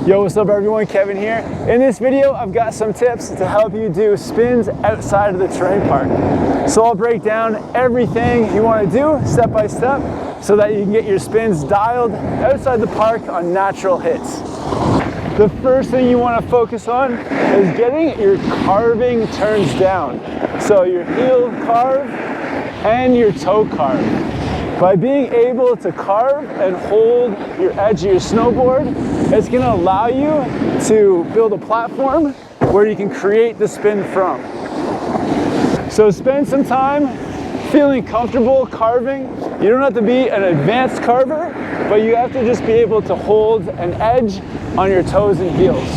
Yo, what's up everyone, Kevin here. In this video, I've got some tips to help you do spins outside of the terrain park. So I'll break down everything you want to do step by step so that you can get your spins dialed outside the park on natural hits. The first thing you want to focus on is getting your carving turns down. So your heel carve and your toe carve. By being able to carve and hold your edge of your snowboard, it's going to allow you to build a platform where you can create the spin from. So spend some time feeling comfortable carving. You don't have to be an advanced carver, but you have to just be able to hold an edge on your toes and heels.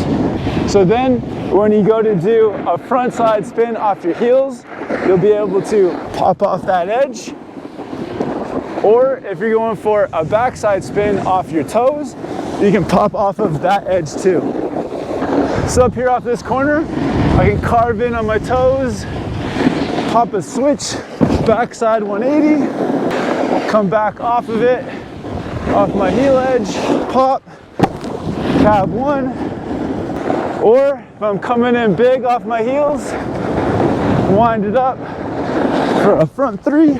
So then when you go to do a front side spin off your heels, you'll be able to pop off that edge. Or if you're going for a backside spin off your toes, you can pop off of that edge too. So up here off this corner, I can carve in on my toes, pop a switch, backside 180, come back off of it, off my heel edge, pop, cab one. Or if I'm coming in big off my heels, wind it up for a front three.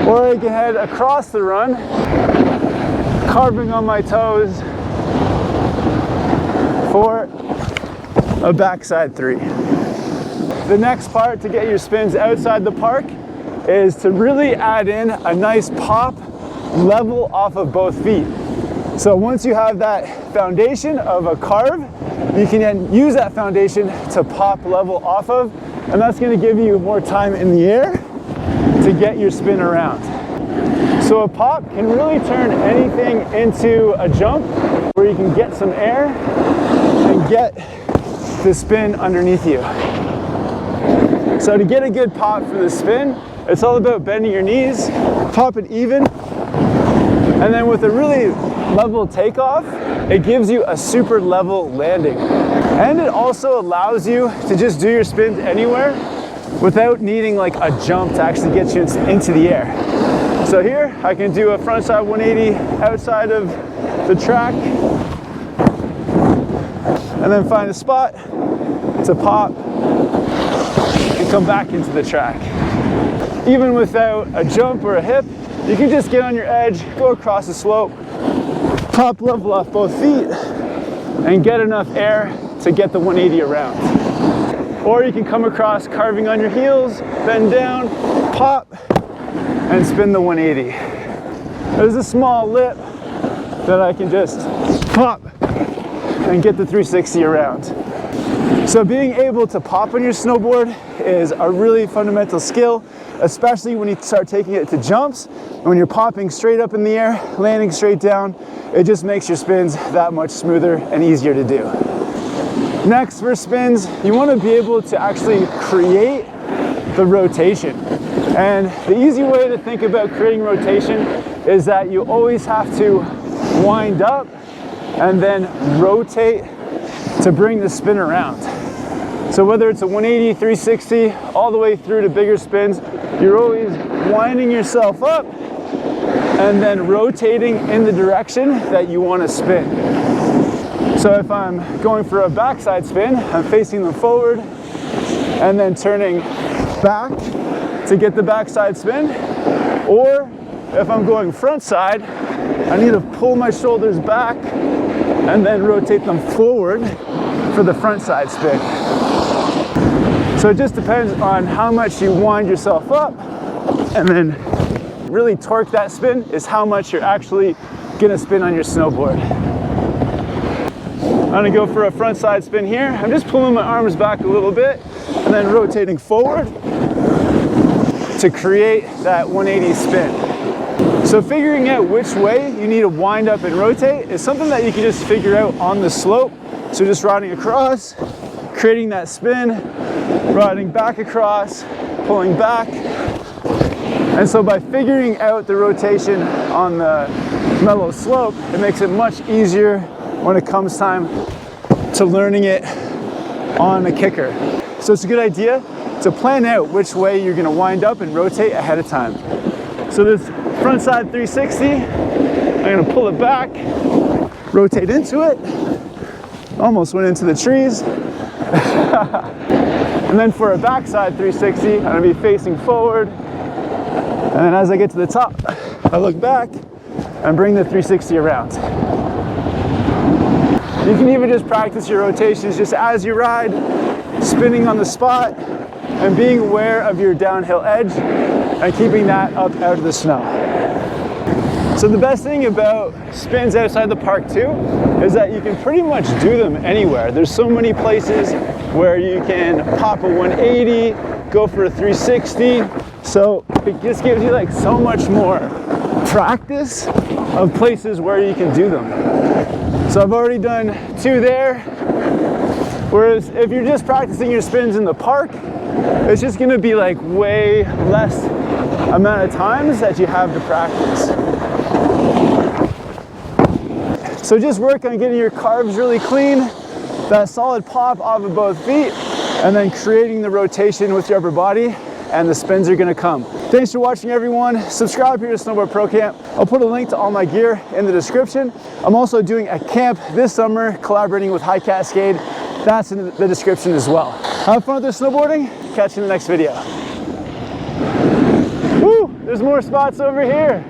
Or I can head across the run, carving on my toes for a backside three. The next part to get your spins outside the park is to really add in a nice pop level off of both feet. So once you have that foundation of a carve, you can then use that foundation to pop level off of, and that's going to give you more time in the air to get your spin around. So a pop can really turn anything into a jump where you can get some air and get the spin underneath you. So to get a good pop for the spin, it's all about bending your knees, pop it even, and then with a really level takeoff, it gives you a super level landing. And it also allows you to just do your spins anywhere without needing like a jump to actually get you into the air. So here I can do a frontside 180 outside of the track and then find a spot to pop and come back into the track. Even without a jump or a hip, you can just get on your edge, go across the slope, pop level off both feet and get enough air to get the 180 around. Or you can come across carving on your heels, bend down, pop, and spin the 180. There's a small lip that I can just pop and get the 360 around. So being able to pop on your snowboard is a really fundamental skill, especially when you start taking it to jumps. When you're popping straight up in the air, landing straight down, it just makes your spins that much smoother and easier to do. Next, for spins, you want to be able to actually create the rotation. And the easy way to think about creating rotation is that you always have to wind up and then rotate to bring the spin around. So whether it's a 180, 360, all the way through to bigger spins, you're always winding yourself up and then rotating in the direction that you want to spin. So if I'm going for a backside spin, I'm facing them forward and then turning back to get the backside spin. Or if I'm going front side, I need to pull my shoulders back and then rotate them forward for the front side spin. So it just depends on how much you wind yourself up, and then really torque that spin is how much you're actually gonna spin on your snowboard. I'm gonna go for a front side spin here. I'm just pulling my arms back a little bit and then rotating forward to create that 180 spin. So figuring out which way you need to wind up and rotate is something that you can just figure out on the slope. So just riding across, creating that spin, riding back across, pulling back. And so by figuring out the rotation on the mellow slope, it makes it much easier when it comes time to learning it on a kicker. So it's a good idea to plan out which way you're going to wind up and rotate ahead of time. So this front side 360, I'm going to pull it back, rotate into it. Almost went into the trees. And then for a backside 360, I'm gonna be facing forward. And then as I get to the top, I look back and bring the 360 around. You can even just practice your rotations just as you ride, spinning on the spot, and being aware of your downhill edge and keeping that up out of the snow. So the best thing about spins outside the park too is that you can pretty much do them anywhere. There's so many places where you can pop a 180, go for a 360. So it just gives you like so much more practice of places where you can do them. So I've already done 2 there. Whereas if you're just practicing your spins in the park, it's just gonna be like way less amount of times that you have to practice. So just work on getting your calves really clean, that solid pop off of both feet, and then creating the rotation with your upper body, and the spins are gonna come. Thanks for watching, everyone. Subscribe here to Snowboard Pro Camp. I'll put a link to all my gear in the description. I'm also doing a camp this summer collaborating with High Cascade. That's in the description as well. Have fun with the snowboarding. Catch you in the next video. Woo! There's more spots over here.